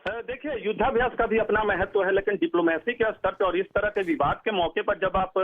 देखिए, युद्धाभ्यास का भी अपना महत्व है, लेकिन डिप्लोमेसी के स्तर पर और इस तरह के विवाद के मौके पर जब आप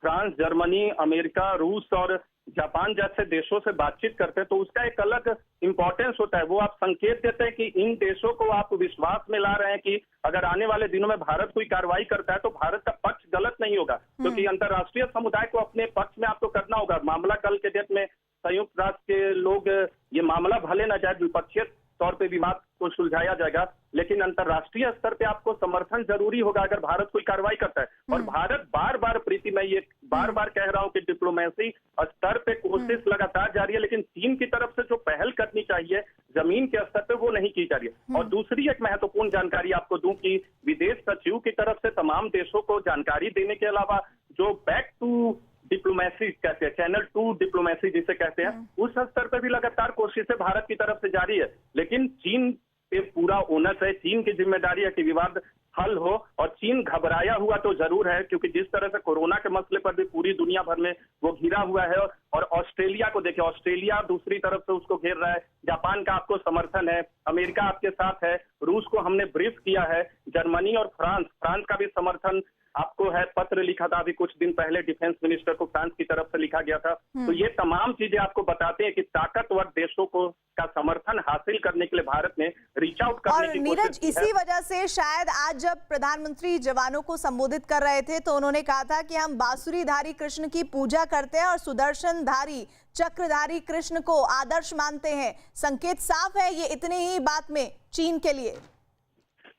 फ्रांस, जर्मनी, अमेरिका, रूस और जापान जैसे देशों से बातचीत करते हैं तो उसका एक अलग इंपॉर्टेंस होता है। वो आप संकेत देते हैं कि इन देशों को आप विश्वास में ला रहे हैं कि अगर आने वाले दिनों में भारत कोई कार्रवाई करता है तो भारत का पक्ष गलत नहीं होगा, क्योंकि अंतर्राष्ट्रीय समुदाय को अपने पक्ष में आपको करना होगा। मामला कल के डेट में संयुक्त राष्ट्र के लोग ये मामला भले न जाए, द्विपक्षीय तौर पे विवाद को सुलझाया जाएगा, लेकिन अंतर्राष्ट्रीय स्तर पे आपको समर्थन जरूरी होगा अगर भारत कोई कार्रवाई करता है। और भारत बार बार, प्रीति, मैं ये बार बार कह रहा हूं कि डिप्लोमेसी स्तर पे कोशिश लगातार जारी है, लेकिन चीन की तरफ से जो पहल करनी चाहिए जमीन के स्तर पे वो नहीं की जा रही है। और दूसरी एक महत्वपूर्ण जानकारी आपको दूं कि विदेश सचिव की तरफ से तमाम देशों को जानकारी देने के अलावा जो बैक टू डिप्लोमेसी कहते हैं, चैनल 2 डिप्लोमेसी जिसे कहते हैं, उस स्तर पर भी लगातार कोशिशें भारत की तरफ से जारी है। लेकिन चीन पे पूरा ओनस है, चीन की जिम्मेदारी है कि विवाद हल हो, और चीन घबराया हुआ तो जरूर है, क्योंकि जिस तरह से कोरोना के मसले पर भी पूरी दुनिया भर में वो घिरा हुआ है। और ऑस्ट्रेलिया को देखिए, ऑस्ट्रेलिया दूसरी तरफ से उसको घेर रहा है, जापान का आपको समर्थन है, अमेरिका आपके साथ है, रूस को हमने ब्रीफ किया है, जर्मनी और फ्रांस का भी समर्थन आपको है। पत्र लिखा था अभी कुछ दिन पहले डिफेंस मिनिस्टर को, फ्रांस की तरफ से लिखा गया था। तो ये तमाम चीजें आपको बताते हैं कि ताकतवर देशों को का समर्थन हासिल करने के लिए भारत ने रीच आउट करने की कोशिश की है। नीरज, इसी वजह से शायद आज जब प्रधानमंत्री जवानों को संबोधित कर रहे थे तो उन्होंने कहा था कि हम बांसुरीधारी कृष्ण की पूजा करते हैं और सुदर्शनधारी चक्रधारी कृष्ण को आदर्श मानते हैं। संकेत साफ है ये इतनी ही बात में चीन के लिए।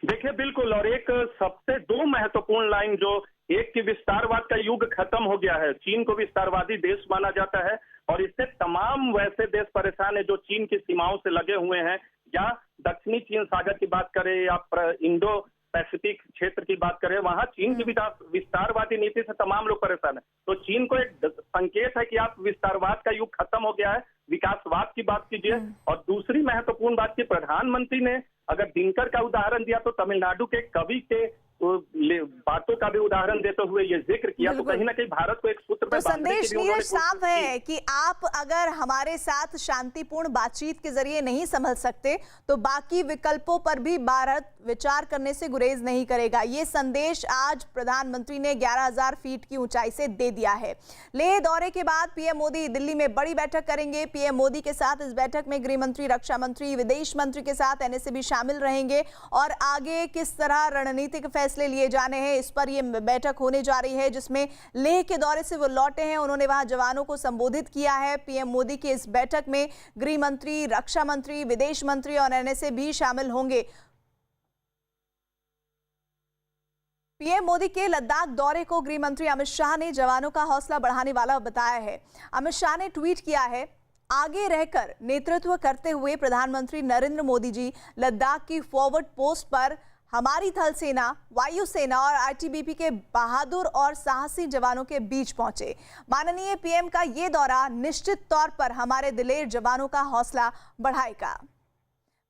देखिए, बिल्कुल। और एक सबसे दो महत्वपूर्ण लाइन, जो एक की विस्तारवाद का युग खत्म हो गया है, चीन को विस्तारवादी देश माना जाता है और इससे तमाम वैसे देश परेशान है जो चीन की सीमाओं से लगे हुए हैं, या दक्षिणी चीन सागर की बात करें या इंडो पैसिफिक क्षेत्र की बात करें, वहां चीन की विस्तारवादी नीति से तमाम लोग परेशान है। तो चीन को एक संकेत है कि आप विस्तारवाद का युग खत्म हो गया है, विकासवाद की बात कीजिए। और दूसरी महत्वपूर्ण बात की प्रधानमंत्री ने अगर दिनकर का उदाहरण दिया तो तमिलनाडु के कवि के बातों का भी उदाहरण देते हुए ये जिक्र किया, तो कहीं ना कहीं भारत को एक सूत्र तो संदेश नीरज साफ है कि आप अगर हमारे साथ शांतिपूर्ण बातचीत के जरिए नहीं संभल सकते तो बाकी विकल्पों पर भी भारत विचार करने से गुरेज नहीं करेगा। ये संदेश आज प्रधानमंत्री ने 11,000 फीट की ऊंचाई से दे दिया है। लेह दौरे के बाद पीएम मोदी दिल्ली में बड़ी बैठक करेंगे। पीएम मोदी के साथ इस बैठक में गृह मंत्री, रक्षा मंत्री, विदेश मंत्री के साथ एनएसए भी शामिल रहेंगे और आगे किस तरह रणनीतिक फैसले लिए जाने हैं इस पर यह बैठक होने जा रही है, जिसमें लेह के दौरे से वो लौटे हैं, उन्होंने वहां जवानों को संबोधित किया है। पीएम मोदी की इस बैठक में गृह मंत्री, रक्षा मंत्री, विदेश मंत्री और एनएसए भी शामिल होंगे। पीएम मोदी के लद्दाख दौरे को गृह मंत्री अमित शाह ने जवानों का हौसला बढ़ाने वाला बताया है। अमित शाह ने ट्वीट किया है, आगे रहकर नेतृत्व करते हुए प्रधानमंत्री नरेंद्र मोदी जी लद्दाख की फॉरवर्ड पोस्ट पर हमारी थल सेना, वायु सेना और आईटीबीपी के बहादुर और साहसी जवानों के बीच पहुंचे। माननीय पीएम का ये दौरा निश्चित तौर पर हमारे दिलेर जवानों का हौसला बढ़ाएगा।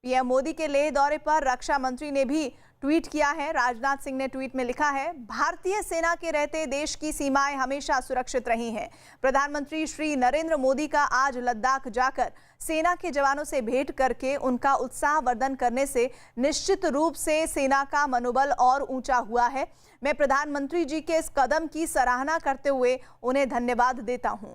पीएम मोदी के लेह दौरे पर रक्षा मंत्री ने भी ट्वीट किया है। राजनाथ सिंह ने ट्वीट में लिखा है, भारतीय सेना के रहते देश की सीमाएं हमेशा सुरक्षित रही हैं। प्रधानमंत्री श्री नरेंद्र मोदी का आज लद्दाख जाकर सेना के जवानों से भेंट करके उनका उत्साहवर्धन करने से निश्चित रूप से सेना का मनोबल और ऊंचा हुआ है। मैं प्रधानमंत्री जी के इस कदम की सराहना करते हुए उन्हें धन्यवाद देता हूं।